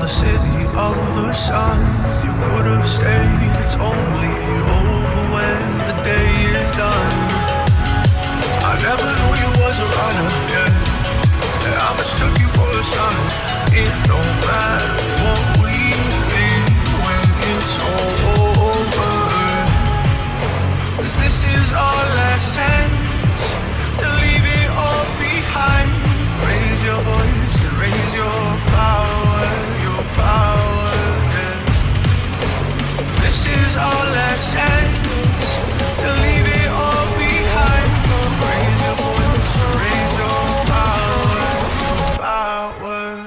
the city of the sun. You could have stayed, it's only over when the day is done. I never knew you was a runner, yeah. I mistook you for a son. It don't matter what we think when it's all over. 'Cause this is our last chance to leave it all behind. Raise your voice and raise your power, yeah. This is our last chance to leave it all behind. Raise your voice and raise your power,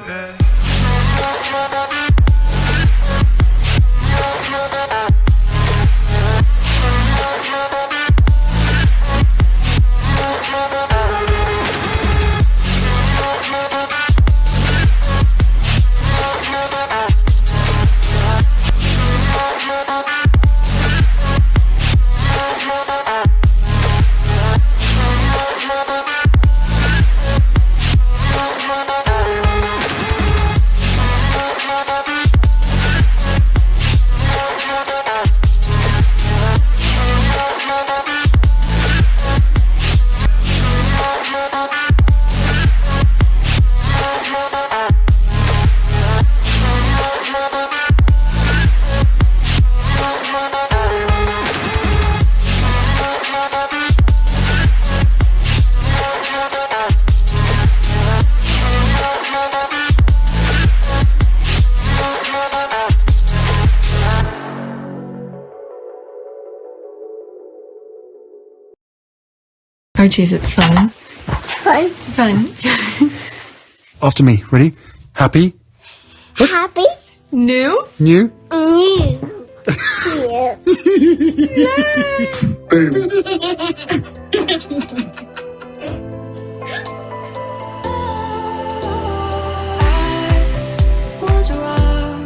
yeah. Archie, is it fun? Fun. Fun. After me. Ready? Happy? Happy. New? New? New. Was wrong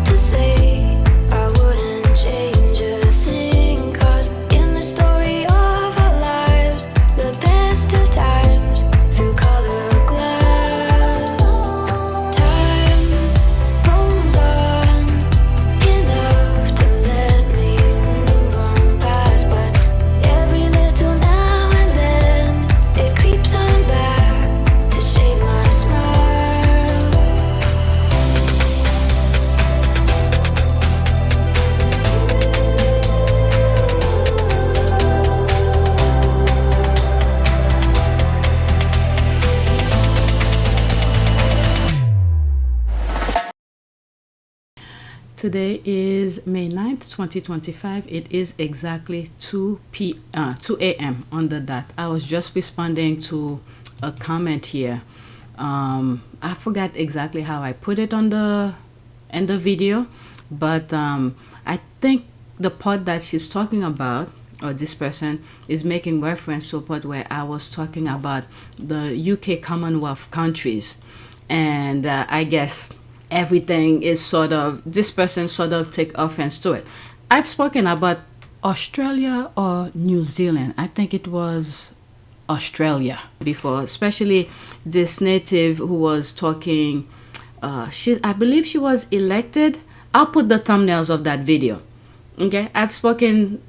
to say I wouldn't change a thing, 'cause in the story of our lives, the best of times through colored glass, time moves on enough to let me move on past, but every little now and then it creeps on back to shape my smile. Today is May 9th, 2025. It is exactly 2 a.m. on the dot. I was just responding to a comment here. I forgot exactly how I put it in the video, but I think the part that she's talking about, or this person is making reference to a part where I was talking about the UK Commonwealth countries, and I guess everything is sort of, this person sort of take offense to it. I've spoken about Australia or New Zealand. I think it was Australia before, especially this native who was talking. I believe she was elected. I'll put the thumbnails of that video. Okay, I've spoken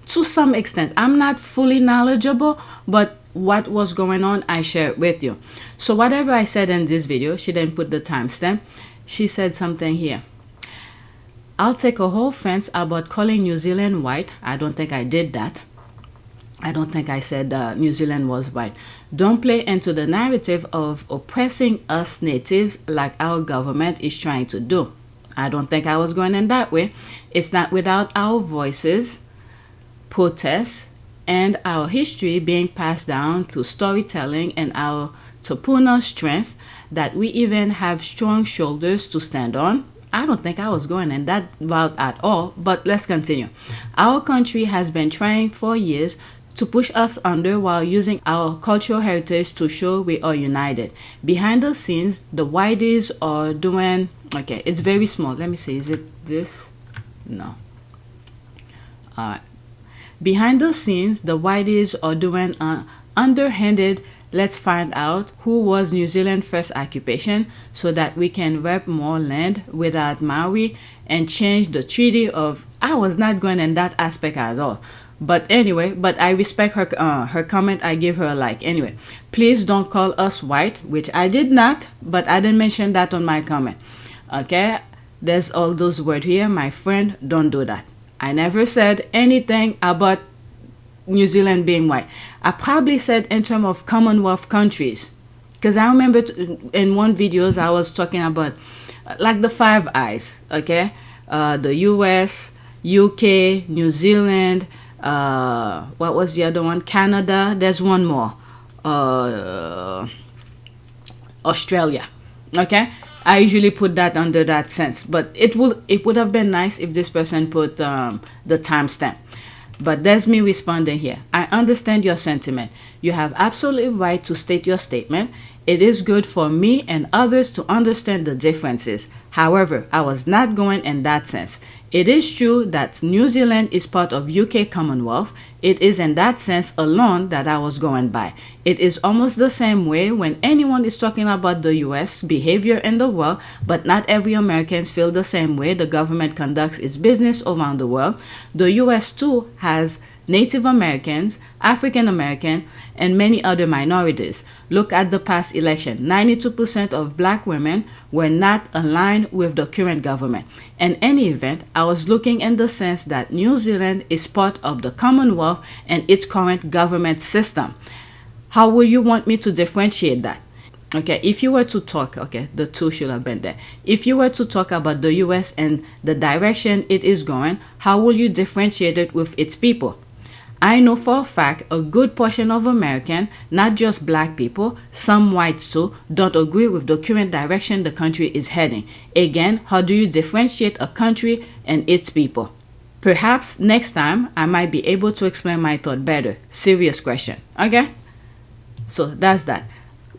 to some extent. I'm not fully knowledgeable, but what was going on, I share it with you. So whatever I said in this video, she didn't put the timestamp. She said something here. I'll take a whole offense about calling New Zealand white. I don't think I did that. I don't think I said New Zealand was white. Don't play into the narrative of oppressing us natives like our government is trying to do. I don't think I was going in that way. It's not without our voices, protests, and our history being passed down through storytelling and our Tupuna strength that we even have strong shoulders to stand on. I don't think I was going in that route at all, but let's continue. Our country has been trying for years to push us under while using our cultural heritage to show we are united. Behind the scenes, the whiteys are doing, okay, it's very small. Let me see, is it this? No. All right. Behind the scenes, the whiteys are doing underhanded let's find out who was New Zealand's first occupation so that we can rep more land without Maori and change the treaty of... I was not going in that aspect at all. But anyway, but I respect her comment. I give her a like. Anyway, please don't call us white, which I did not, but I didn't mention that on my comment. Okay, there's all those words here. My friend, don't do that. I never said anything about New Zealand being white. I probably said in terms of Commonwealth countries, because I remember in one videos I was talking about like the Five Eyes. Okay, the US, UK, New Zealand. What was the other one? Canada. There's one more. Australia. Okay, I usually put that under that sense, but it would have been nice if this person put the timestamp. But there's me responding here. I understand your sentiment. You have absolutely right to state your statement. It is good for me and others to understand the differences. However, I was not going in that sense. It is true that New Zealand is part of UK Commonwealth. It is in that sense alone that I was going by. It is almost the same way when anyone is talking about the US behavior in the world, but not every Americans feel the same way the government conducts its business around the world. The US too has Native Americans, African American, and many other minorities. Look at the past election. 92% of black women were not aligned with the current government. In any event, I was looking in the sense that New Zealand is part of the Commonwealth and its current government system. How will you want me to differentiate that? Okay, if you were to talk, okay, the two should have been there. If you were to talk about the US and the direction it is going, how will you differentiate it with its people? I know for a fact a good portion of Americans, not just black people, some whites too, don't agree with the current direction the country is heading. Again, how do you differentiate a country and its people? Perhaps next time I might be able to explain my thought better. Serious question. Okay? So that's that.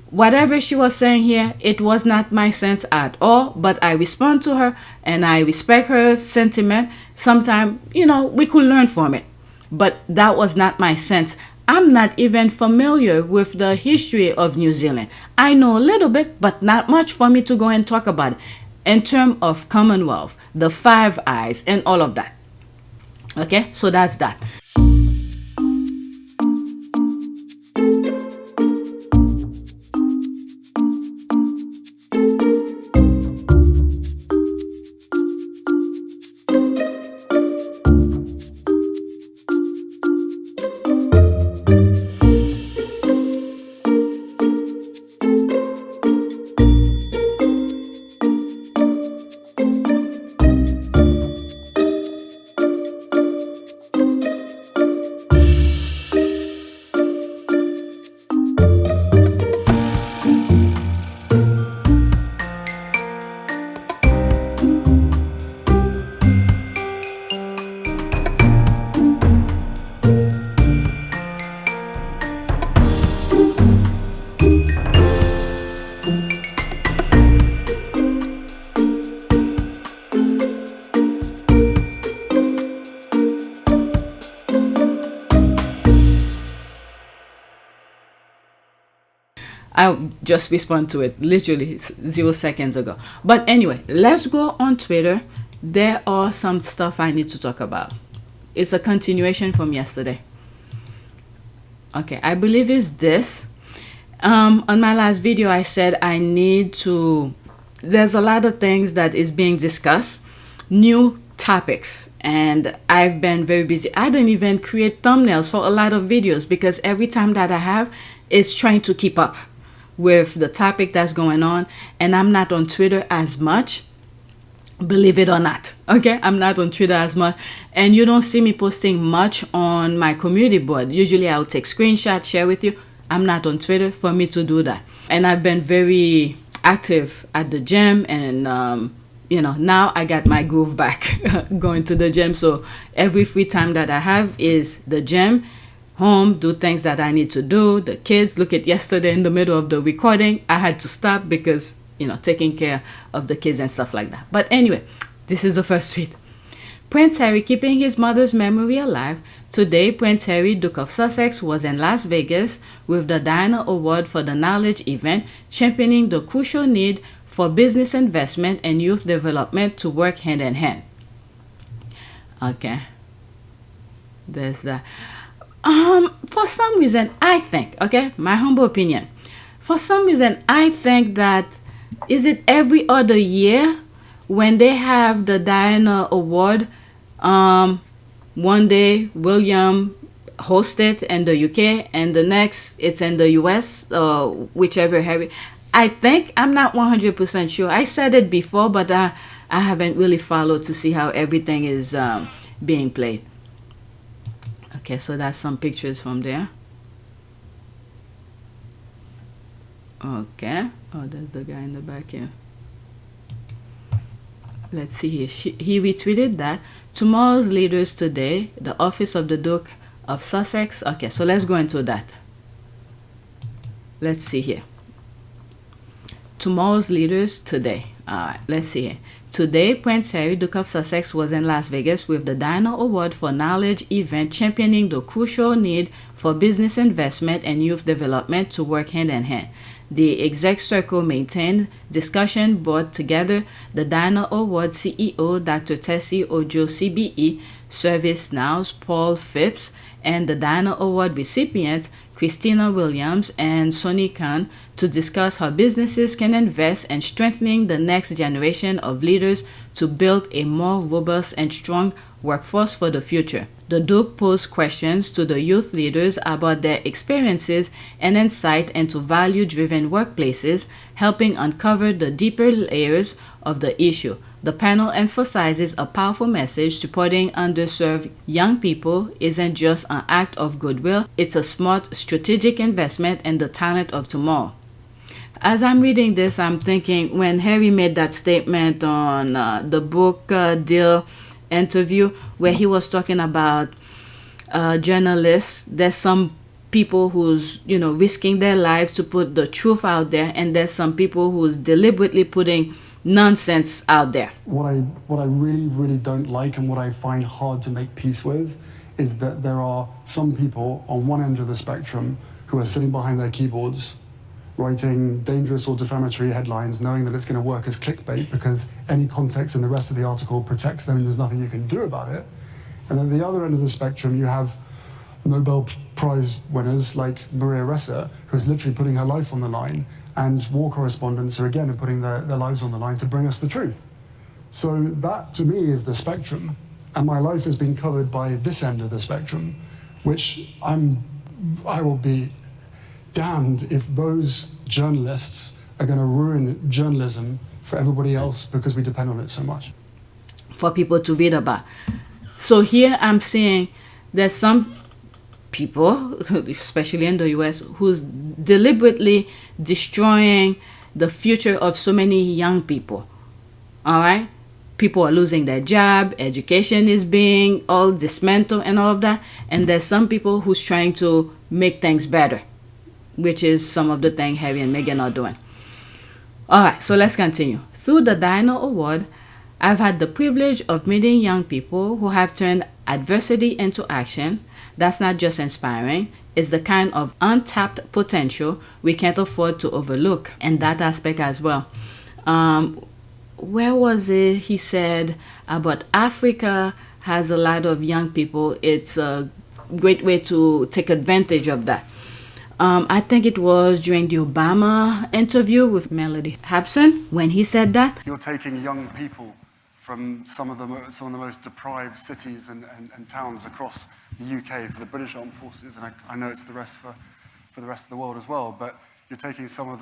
Whatever she was saying here, it was not my sense at all, but I respond to her and I respect her sentiment. Sometimes, we could learn from it. But that was not my sense. I'm not even familiar with the history of New Zealand. I know a little bit, but not much for me to go and talk about it. In terms of Commonwealth, the Five Eyes, and all of that. Okay, so that's that. I just respond to it literally 0 seconds ago. But anyway, let's go on Twitter. There are some stuff I need to talk about. It's a continuation from yesterday. Okay, I believe it's this. On my last video, I said I need to... There's a lot of things that is being discussed. New topics. And I've been very busy. I didn't even create thumbnails for a lot of videos because every time that I have, it's trying to keep up with the topic that's going on. And I'm not on Twitter as much, believe it or not. Okay, I'm not on Twitter as much, and you don't see me posting much on my community board. Usually I'll take screenshots, share with you. I'm not on Twitter for me to do that. And I've been very active at the gym, and now I got my groove back going to the gym. So every free time that I have is the gym, home, do things that I need to do. The kids, look at yesterday in the middle of the recording, I had to stop because, taking care of the kids and stuff like that. But anyway, this is the first tweet. Prince Harry keeping his mother's memory alive. Today, Prince Harry, Duke of Sussex, was in Las Vegas with the Diana Award for the Knowledge event, championing the crucial need for business investment and youth development to work hand in hand. Okay. There's that. For some reason, I think, okay, my humble opinion, for some reason, I think that, is it every other year when they have the Diana Award? One day William hosts it in the UK, and the next it's in the US, whichever Harry. I think, I'm not 100% sure. I said it before, but I haven't really followed to see how everything is being played. Okay, so that's some pictures from there. Okay. Oh, there's the guy in the back here. Let's see here. He retweeted that. Tomorrow's leaders today, the office of the Duke of Sussex. Okay, so let's go into that. Let's see here. Tomorrow's leaders today. All right, let's see here. Today, Prince Harry, Duke of Sussex, was in Las Vegas with the Diana Award for Knowledge event, championing the crucial need for business investment and youth development to work hand in hand. The exec circle maintained discussion brought together the Diana Award CEO, Dr. Tessie Ojo, CBE, ServiceNow's Paul Phipps, and the Diana Award recipients, Christina Williams and Sonny Khan, to discuss how businesses can invest in strengthening the next generation of leaders to build a more robust and strong workforce for the future. The Duke posed questions to the youth leaders about their experiences and insight into value-driven workplaces, helping uncover the deeper layers of the issue. The panel emphasizes a powerful message: supporting underserved young people isn't just an act of goodwill, it's a smart, strategic investment in the talent of tomorrow. As I'm reading this, I'm thinking when Harry made that statement on the book deal interview where he was talking about journalists, there's some people who's, risking their lives to put the truth out there, and there's some people who's deliberately putting nonsense out there. What I really, really don't like, and what I find hard to make peace with, is that there are some people on one end of the spectrum who are sitting behind their keyboards writing dangerous or defamatory headlines, knowing that it's going to work as clickbait because any context in the rest of the article protects them and there's nothing you can do about it. And at the other end of the spectrum, you have Nobel Prize winners like Maria Ressa, who's literally putting her life on the line, and war correspondents who again are putting their lives on the line to bring us the truth. So that, to me, is the spectrum. And my life has been covered by this end of the spectrum, which I will be damned if those journalists are going to ruin journalism for everybody else because we depend on it so much. For people to read about. So here I'm seeing there's some people, especially in the US, who's deliberately destroying the future of so many young people. All right? People are losing their job, education is being all dismantled and all of that. And there's some people who's trying to make things better, which is some of the things Harry and Meghan are doing. All right, so let's continue. Through the Diana Award, I've had the privilege of meeting young people who have turned adversity into action. That's not just inspiring, it's the kind of untapped potential we can't afford to overlook, and that aspect as well. Where was it? He said about Africa has a lot of young people. It's a great way to take advantage of that. I think it was during the Obama interview with Melody Hobson when he said that. You're taking young people from some of the most deprived cities and towns across the UK for the British Armed Forces, and I know it's the rest for the rest of the world as well, but you're taking some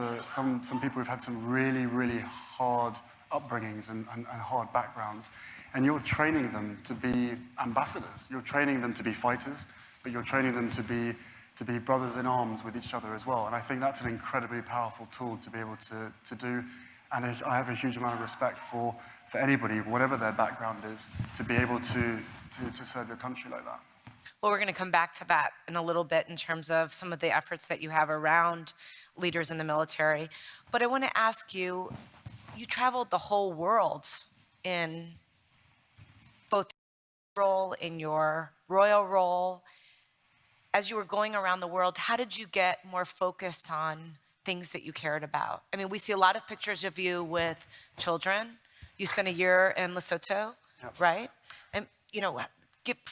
people who've had some really, really hard upbringings and hard backgrounds, and you're training them to be ambassadors. You're training them to be fighters, but you're training them to be brothers in arms with each other as well. And I think that's an incredibly powerful tool to be able to do. And I have a huge amount of respect for anybody, whatever their background is, to be able to serve your country like that. Well, we're going to come back to that in a little bit in terms of some of the efforts that you have around leaders in the military. But I want to ask you, you traveled the whole world in both role, in your royal role, as you were going around the world, how did you get more focused on things that you cared about? I mean, we see a lot of pictures of you with children. You spent a year in Lesotho, right? And, you know,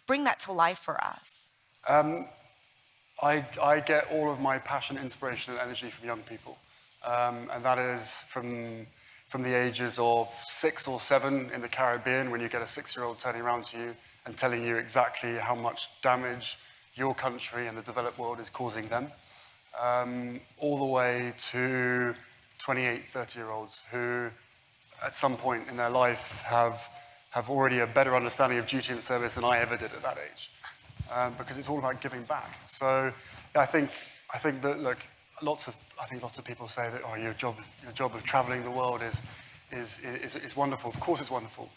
bring that to life for us. I get all of my passion, inspiration, and energy from young people. And that is from the ages of 6 or 7 in the Caribbean, when you get a 6-year-old turning around to you and telling you exactly how much damage your country and the developed world is causing them, all the way to 28, 30-year-olds who, at some point in their life, have already a better understanding of duty and service than I ever did at that age, because it's all about giving back. So I think that, look, lots of people say that, oh, your job of traveling the world is wonderful. Of course, it's wonderful,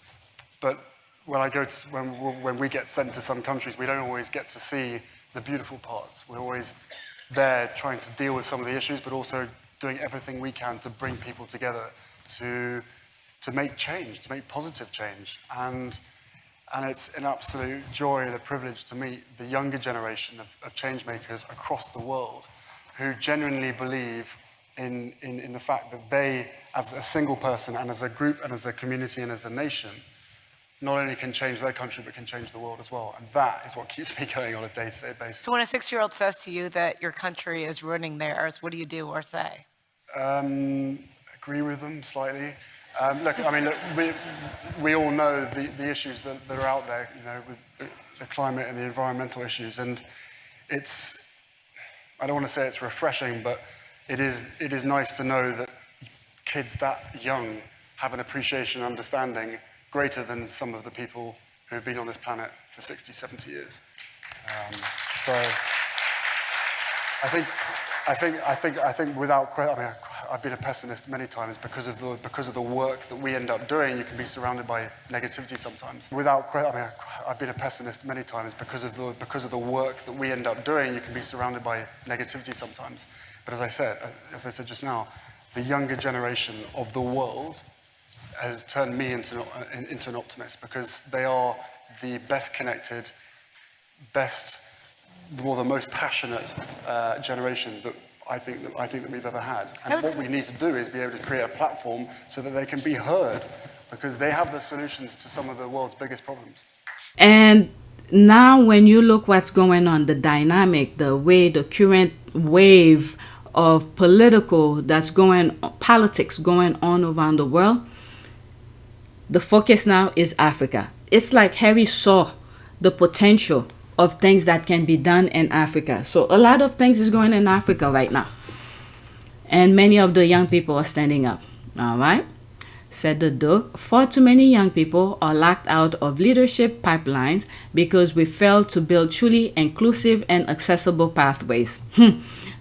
but when we get sent to some countries, we don't always get to see the beautiful parts. We're always there trying to deal with some of the issues, but also doing everything we can to bring people together to make change, to make positive change. And it's an absolute joy and a privilege to meet the younger generation of change makers across the world who genuinely believe in the fact that they, as a single person and as a group and as a community and as a nation, not only can change their country, but can change the world as well. And that is what keeps me going on a day-to-day basis. So when a 6-year-old says to you that your country is ruining theirs, what do you do or say? Agree with them slightly. Look, we all know the issues that are out there, you know, with the climate and the environmental issues. And I don't want to say it's refreshing, but it is nice to know that kids that young have an appreciation and understanding greater than some of the people who have been on this planet for 60, 70 years. So I think without credit, I mean, I've been a pessimist many times because of the work that we end up doing. You can be surrounded by negativity sometimes. Without credit, I mean, I've been a pessimist many times because of the work that we end up doing. You can be surrounded by negativity sometimes. But as I said just now, the younger generation of the world has turned me into an optimist, because they are the best connected, the most passionate generation that I think that we've ever had. And what we need to do is be able to create a platform so that they can be heard, because they have the solutions to some of the world's biggest problems. And now when you look what's going on, the dynamic, the way the current wave of politics going on around the world, the focus now is Africa. It's like Harry saw the potential of things that can be done in Africa. So a lot of things is going in Africa right now. And many of the young people are standing up. All right? Said the Duke, far too many young people are locked out of leadership pipelines because we failed to build truly inclusive and accessible pathways.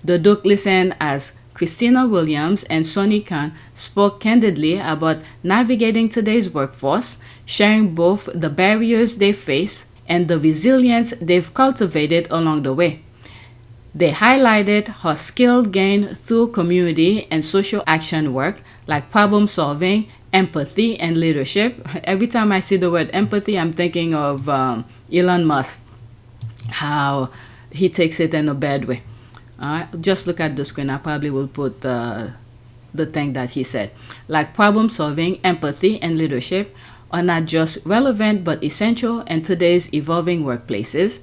The Duke listened as Christina Williams and Sonny Khan spoke candidly about navigating today's workforce, sharing both the barriers they face and the resilience they've cultivated along the way. They highlighted her skill gained through community and social action work like problem solving, empathy, and leadership. Every time I see the word empathy, I'm thinking of Elon Musk, how he takes it in a bad way. Just look at the screen. I probably will put the thing that he said. Like problem solving, empathy, and leadership are not just relevant but essential in today's evolving workplaces.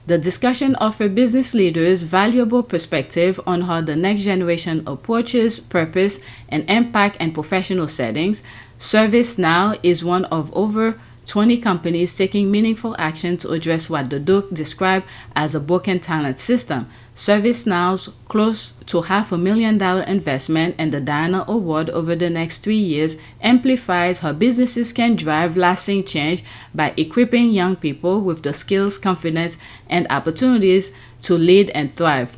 The discussion offered business leaders valuable perspective on how the next generation approaches purpose and impact in professional settings. ServiceNow is one of over 20 companies taking meaningful action to address what the Duke described as a broken talent system. ServiceNow's close to $500,000 investment and the Diana Award over the next 3 years amplifies how businesses can drive lasting change by equipping young people with the skills, confidence, and opportunities to lead and thrive.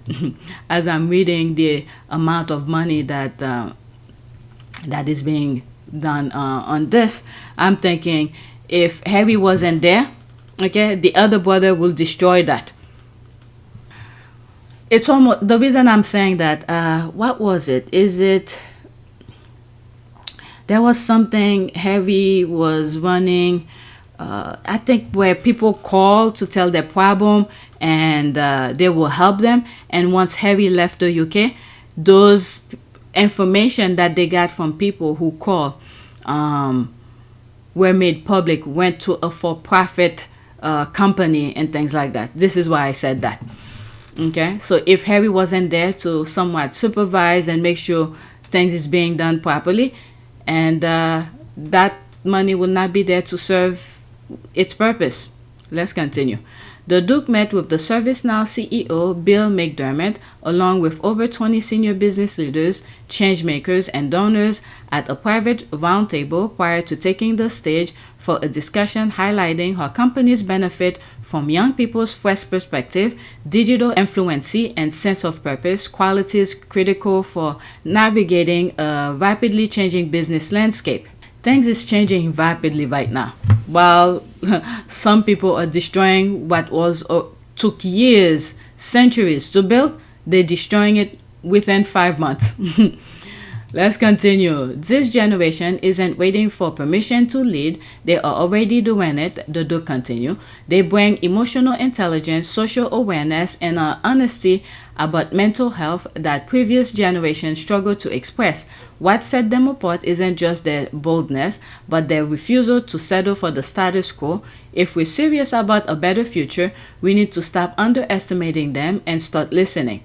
As I'm reading the amount of money that is being done on this, I'm thinking, if Harry wasn't there, okay, the other brother will destroy that. It's almost, the reason I'm saying that, what was it? There was something Harry was running I think where people call to tell their problem and they will help them. And once Harry left the UK, those information that they got from people who call were made public, went to a for-profit company and things like that. This is why I said that. Okay, so if Harry wasn't there to somewhat supervise and make sure things is being done properly, and that money will not be there to serve its purpose. Let's continue. The Duke met with the ServiceNow CEO Bill McDermott, along with over 20 senior business leaders, changemakers, and donors at a private roundtable prior to taking the stage for a discussion highlighting how companies benefit from young people's fresh perspective, digital influency, and sense of purpose, qualities critical for navigating a rapidly changing business landscape. Things is changing rapidly right now. While some people are destroying what was took years, centuries to build, they're destroying it within 5 months. Let's continue. This generation isn't waiting for permission to lead. They are already doing it. The Duke continue. They bring emotional intelligence, social awareness, and honesty about mental health that previous generations struggled to express. What set them apart isn't just their boldness, but their refusal to settle for the status quo. If we're serious about a better future, we need to stop underestimating them and start listening.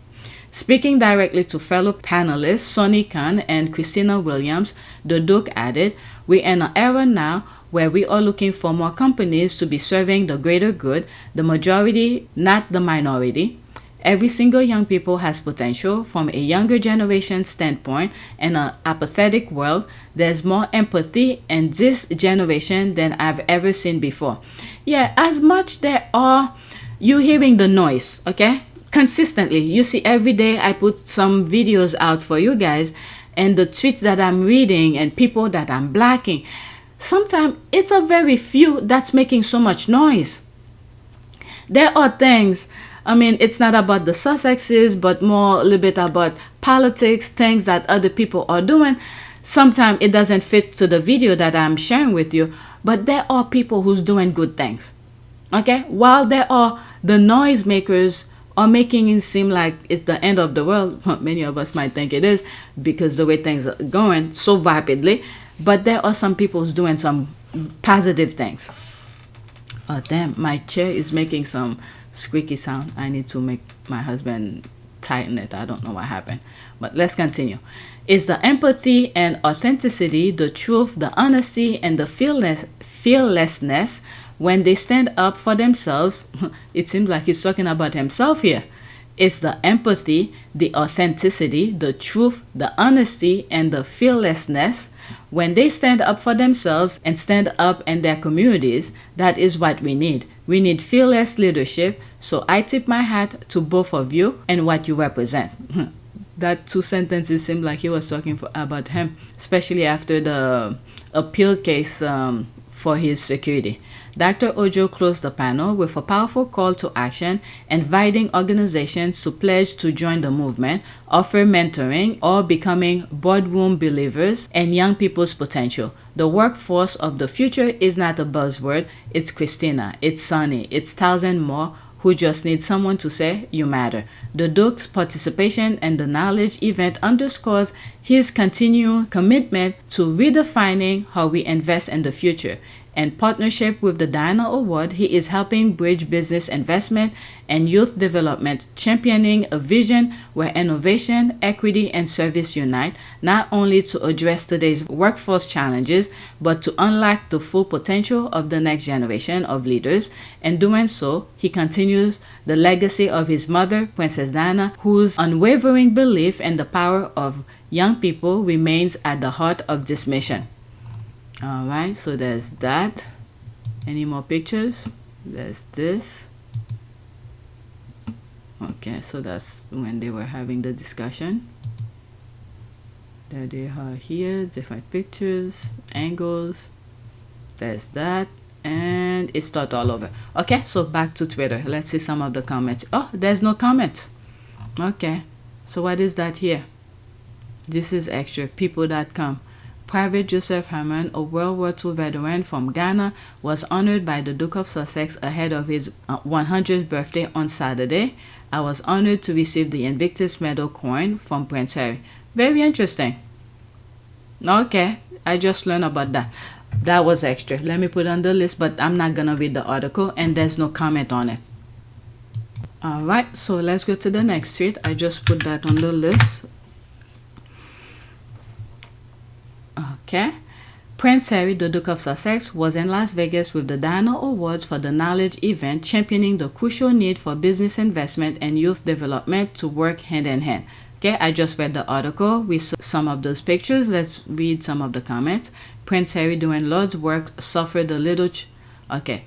Speaking directly to fellow panelists Sonny Khan and Christina Williams, the Duke added, "We're in an era now where we are looking for more companies to be serving the greater good, the majority, not the minority. Every single young people has potential. From a younger generation standpoint, in an apathetic world, there's more empathy in this generation than I've ever seen before." Yeah, as much there are, you hearing the noise, okay? Consistently, you see every day I put some videos out for you guys, and the tweets that I'm reading and people that I'm blocking, sometimes it's a very few that's making so much noise. There are things, I mean, it's not about the Sussexes, but more a little bit about politics, things that other people are doing. Sometimes it doesn't fit to the video that I'm sharing with you, but there are people who's doing good things, okay? While there are the noisemakers are making it seem like it's the end of the world. Many of us might think it is because the way things are going so rapidly, but there are some people who's doing some positive things. Oh damn, my chair is making some squeaky sound. I need to make my husband tighten it. I don't know what happened, but let's continue. It's the empathy and authenticity, the truth, the honesty, and the fearlessness when they stand up for themselves. It seems like he's talking about himself here. It's the empathy, the authenticity, the truth, the honesty, and the fearlessness when they stand up for themselves and stand up in their communities. That is what we need. We need fearless leadership. So I tip my hat to both of you and what you represent. That 2 sentences seemed like he was talking about him, especially after the appeal case for his security. Dr. Ojo closed the panel with a powerful call to action, inviting organizations to pledge to join the movement, offer mentoring, or becoming boardroom believers in young people's potential. The workforce of the future is not a buzzword. It's Christina, it's Sonny, it's 1,000 more who just need someone to say, "You matter." The Duke's participation in the knowledge event underscores his continuing commitment to redefining how we invest in the future. In partnership with the Diana Award, he is helping bridge business investment and youth development, championing a vision where innovation, equity, and service unite, not only to address today's workforce challenges, but to unlock the full potential of the next generation of leaders. In doing so, he continues the legacy of his mother, Princess Diana, whose unwavering belief in the power of young people remains at the heart of this mission. All right, so there's that. Any more pictures? There's this. Okay, so that's when they were having the discussion. There they are here, different pictures, angles. There's that, and it started all over. Okay, so back to Twitter. Let's see some of the comments. Oh, there's no comment. Okay, so what is that here? This is extra. People.com. Private Joseph Hammond, a World War II veteran from Ghana, was honored by the Duke of Sussex ahead of his 100th birthday on Saturday. I was honored to receive the Invictus Medal coin from Prince Harry. Very interesting. Okay, I just learned about that. That was extra. Let me put it on the list, but I'm not gonna read the article, and there's no comment on it. Alright, so let's go to the next tweet. I just put that on the list. Okay. Prince Harry, the Duke of Sussex, was in Las Vegas with the Diana Awards for the Knowledge event, championing the crucial need for business investment and youth development to work hand in hand. Okay, I just read the article. We saw some of those pictures. Let's read some of the comments. Prince Harry doing Lord's work suffered the little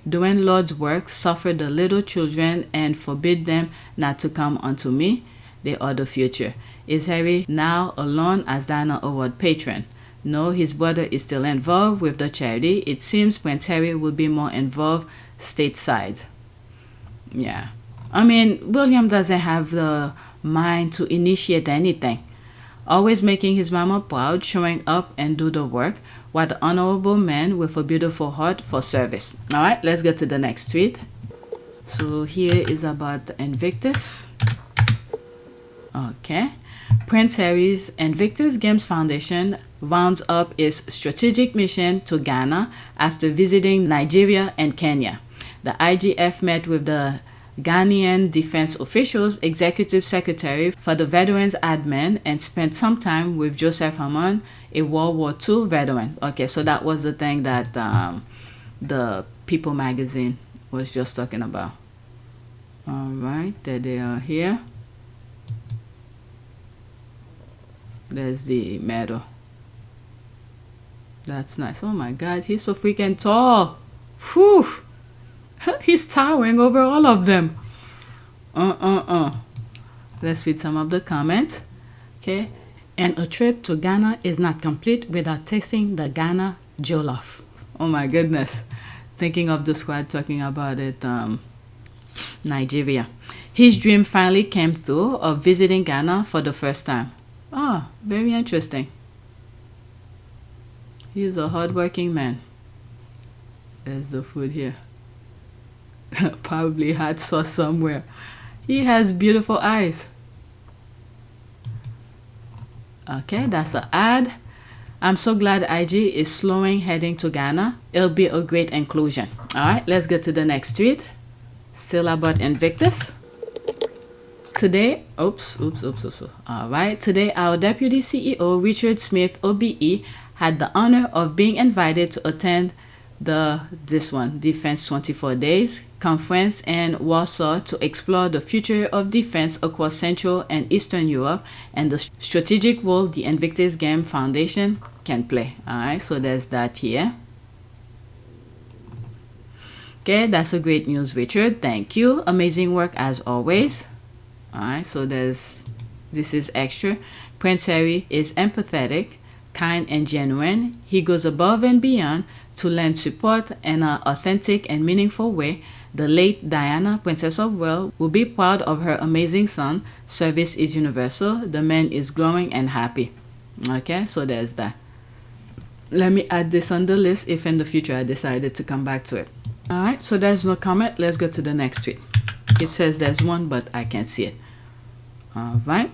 doing Lord's work suffered the little children and forbid them not to come unto me. They are the future. Is Harry now alone as Diana Award patron? No, his brother is still involved with the charity. It seems Prince Harry will be more involved stateside. Yeah. I mean, William doesn't have the mind to initiate anything. Always making his mama proud, showing up and do the work. What an honorable man with a beautiful heart for service. Alright, let's get to the next tweet. So here is about Invictus. Okay. Prince Harry's Invictus Games Foundation rounds up its strategic mission to Ghana after visiting Nigeria and Kenya. The IGF met with the Ghanaian defense officials, executive secretary for the Veterans Admin, and spent some time with Joseph Hammond, a World War II veteran. Okay, so that was the thing that the People magazine was just talking about. All right, there they are here. There's the medal. That's nice. Oh my God, he's so freaking tall. Whew. He's towering over all of them. Let's read some of the comments. Okay. And a trip to Ghana is not complete without tasting the Ghana jollof. Oh my goodness. Thinking of the squad talking about it, Nigeria. His dream finally came through of visiting Ghana for the first time. Ah, very interesting. He's a hardworking man. There's the food here. Probably hot sauce somewhere. He has beautiful eyes. Okay, that's an ad. I'm so glad IG is slowing heading to Ghana. It'll be a great inclusion. Alright, let's get to the next tweet. Still about Invictus. Today, Alright, today our Deputy CEO, Richard Smith, OBE, had the honor of being invited to attend the Defense 24 Days conference in Warsaw to explore the future of defense across Central and Eastern Europe and the strategic role the Invictus Game Foundation can play. Alright, so there's that here. Okay, that's a great news, Richard. Thank you. Amazing work as always. Alright, so this is extra. Prince Harry is empathetic, kind, and genuine. He goes above and beyond to lend support in an authentic and meaningful way. The late Diana, Princess of Wales, will be proud of her amazing son. Service is universal. The man is glowing and happy. Okay, so there's that. Let me add this on the list if in the future I decided to come back to it. Alright, so there's no comment. Let's go to the next tweet. It says there's one, but I can't see it. Alright.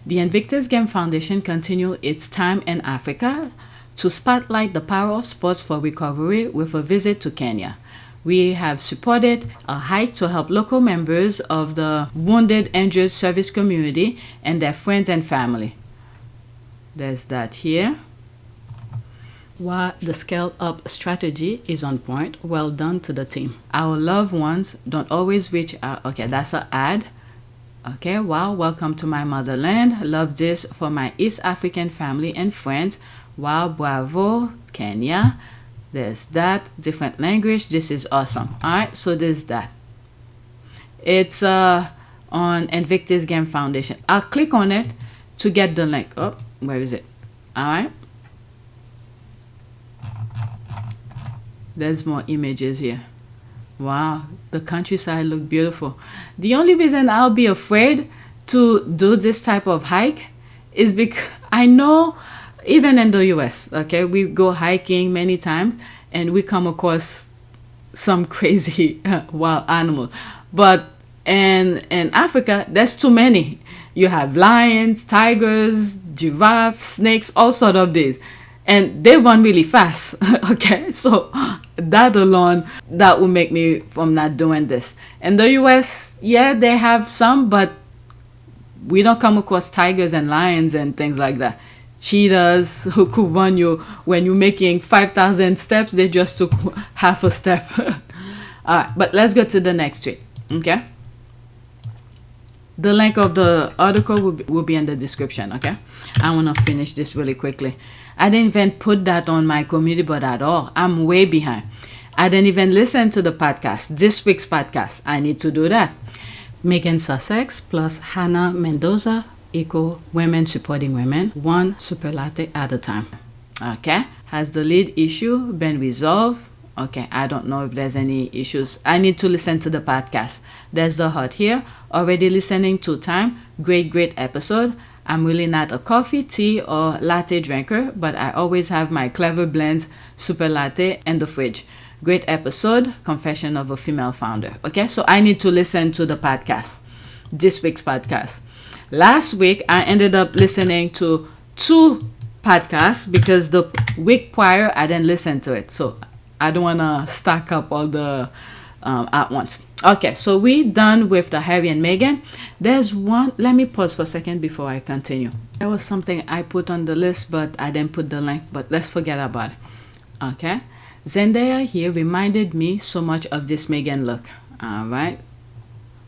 The Invictus Game Foundation continue its time in Africa to spotlight the power of sports for recovery with a visit to Kenya. We have supported a hike to help local members of the wounded, injured service community and their friends and family. There's that here. While the scaled up strategy is on point, well done to the team. Our loved ones don't always reach out. Okay, that's an ad. Okay, wow, welcome to my motherland. Love this for my East African family and friends. Wow, bravo, Kenya. There's that, different language. This is awesome. Alright, so there's that. It's on Invictus Game Foundation. I'll click on it to get the link. Oh, where is it? Alright. There's more images here. Wow, the countryside look beautiful. The only reason I'll be afraid to do this type of hike is because I know even in the US, okay, we go hiking many times and we come across some crazy wild animals. But in Africa, there's too many. You have lions, tigers, giraffes, snakes, all sort of these. And they run really fast. Okay, so that alone, that will make me from not doing this. In the US, yeah, they have some, but we don't come across tigers and lions and things like that. Cheetahs who could run you when you're making 5,000 steps, they just took half a step. All right, but let's go to the next tweet. Okay. The link of the article will be in the description. Okay. I want to finish this really quickly. I didn't even put that on my community board at all. I'm way behind. I didn't even listen to the podcast, this week's podcast. I need to do that. Meghan Sussex plus Hannah Mendoza equal women supporting women, one superlatte at a time. Okay. Has the lead issue been resolved? Okay, I don't know if there's any issues. I need to listen to the podcast. There's the heart here. Already listening 2 times. Great episode. I'm really not a coffee, tea, or latte drinker, but I always have my Clever Blends super latte in the fridge. Great episode. Confession of a female founder. Okay, so I need to listen to the podcast. This week's podcast. Last week, I ended up listening to 2 podcasts because the week prior, I didn't listen to it. So I don't want to stack up all the at once. Okay, so we done with the Harry and Meghan. There's one. Let me pause for a second before I continue. There was something I put on the list, but I didn't put the link. But let's forget about it. Okay, Zendaya here reminded me so much of this Meghan look. All right.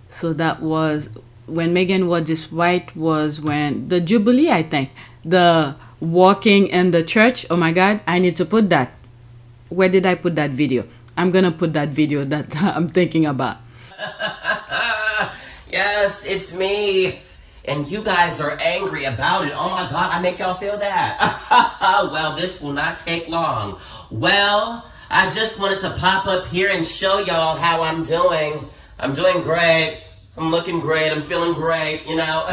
So that was when Meghan wore this white. Was when the Jubilee, I think. The walking in the church. Oh my God, I need to put that. Where did I put that video? I'm gonna put that video that I'm thinking about. Yes, it's me. And you guys are angry about it. Oh my God, I make y'all feel that. Well, this will not take long. Well, I just wanted to pop up here and show y'all how I'm doing. I'm doing great. I'm looking great. I'm feeling great, you know.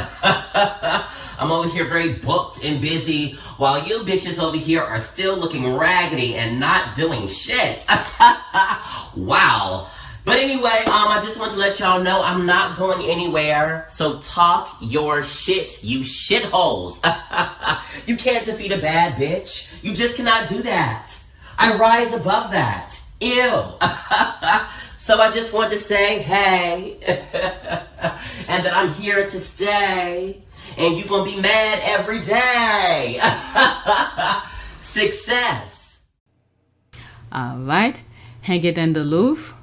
I'm over here very booked and busy while you bitches over here are still looking raggedy and not doing shit. Wow. But anyway, I just want to let y'all know I'm not going anywhere. So talk your shit, you shitholes. You can't defeat a bad bitch. You just cannot do that. I rise above that. Ew. So I just want to say, hey, and that I'm here to stay, and you're going to be mad every day. Success. All right. Hang it in the Louvre.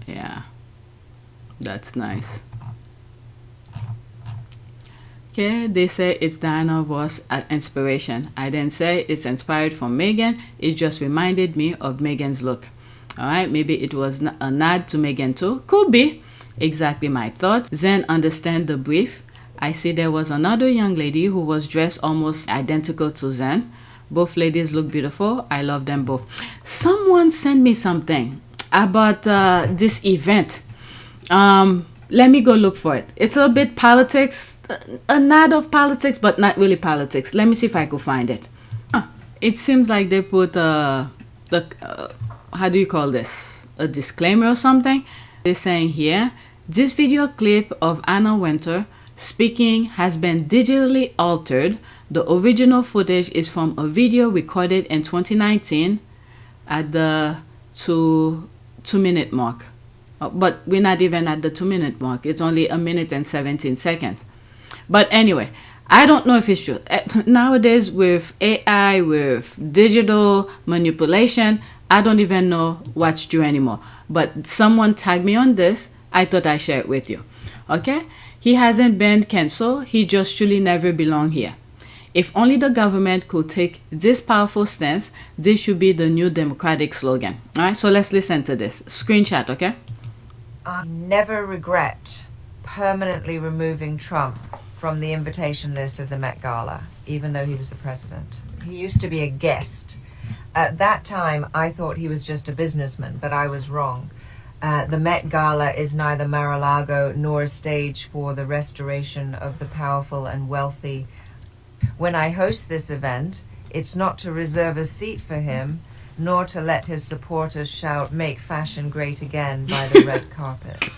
Yeah, that's nice. Okay, they say it's Diana Ross inspiration. I didn't say it's inspired from Meghan. It just reminded me of Meghan's look. All right, maybe it was a nod to Meghan too. Could be. Exactly my thought. Zen understand the brief. I see there was another young lady who was dressed almost identical to Zen. Both ladies look beautiful. I love them both. Someone sent me something about this event. Let me go look for it. It's a bit politics, a nod of politics, but not really politics. Let me see if I could find it. It seems like they put how do you call this? A disclaimer or something? They're saying here, this video clip of Anna Wintour speaking has been digitally altered. The original footage is from a video recorded in 2019 at the 2-minute mark. But we're not even at the 2-minute mark. It's only 1 minute and 17 seconds. But anyway, I don't know if it's true. Nowadays with AI, with digital manipulation, I don't even know what's true anymore. But someone tagged me on this. I thought I'd share it with you. Okay? He hasn't been cancelled. He just truly never belonged here. If only the government could take this powerful stance, this should be the new Democratic slogan. All right? So let's listen to this. Screenshot, okay? I never regret permanently removing Trump from the invitation list of the Met Gala, even though he was the president. He used to be a guest. At that time, I thought he was just a businessman, but I was wrong. The Met Gala is neither Mar-a-Lago nor a stage for the restoration of the powerful and wealthy When I host this event, it's not to reserve a seat for him, nor to let his supporters shout, "Make fashion great again," by the red carpet.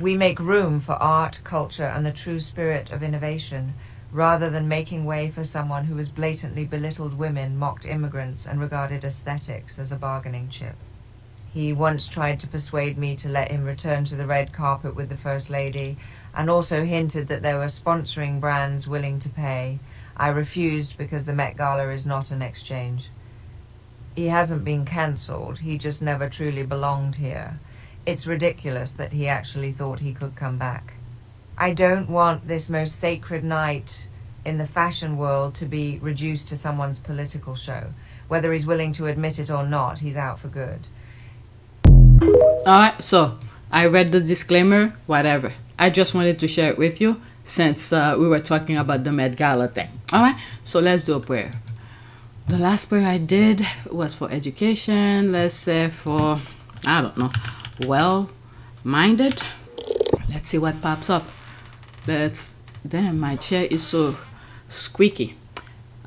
We make room for art, culture, and the true spirit of innovation, rather than making way for someone who has blatantly belittled women, mocked immigrants, and regarded aesthetics as a bargaining chip. He once tried to persuade me to let him return to the red carpet with the First Lady, and also hinted that there were sponsoring brands willing to pay. I refused because the Met Gala is not an exchange. He hasn't been cancelled, he just never truly belonged here. It's ridiculous that he actually thought he could come back. I don't want this most sacred night in the fashion world to be reduced to someone's political show. Whether he's willing to admit it or not, he's out for good. Alright, so I read the disclaimer, whatever. I just wanted to share it with you since we were talking about the Met Gala thing. Alright, so let's do a prayer. The last prayer I did was for education, let's say for, I don't know, well-minded. Let's see what pops up. Damn, my chair is so squeaky.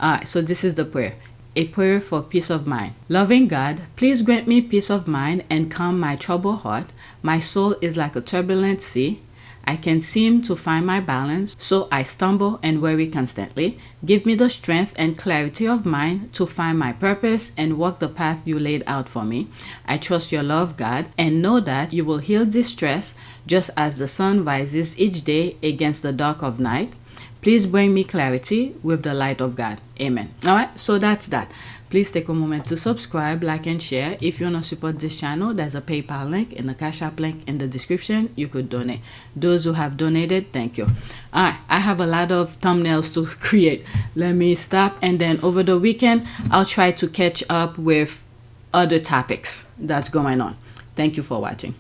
Alright, so this is the prayer. A prayer for peace of mind. Loving God, please grant me peace of mind and calm my troubled heart. My soul is like a turbulent sea. I can seem to find my balance, so I stumble and worry constantly. Give me the strength and clarity of mind to find my purpose and walk the path you laid out for me. I trust your love, God, and know that you will heal distress just as the sun rises each day against the dark of night. Please bring me clarity with the light of God. Amen. All right, so that's that. Please take a moment to subscribe, like, and share. If you want to support this channel, there's a PayPal link and a Cash App link in the description. You could donate. Those who have donated, thank you. All right, I have a lot of thumbnails to create. Let me stop, and then over the weekend, I'll try to catch up with other topics that's going on. Thank you for watching.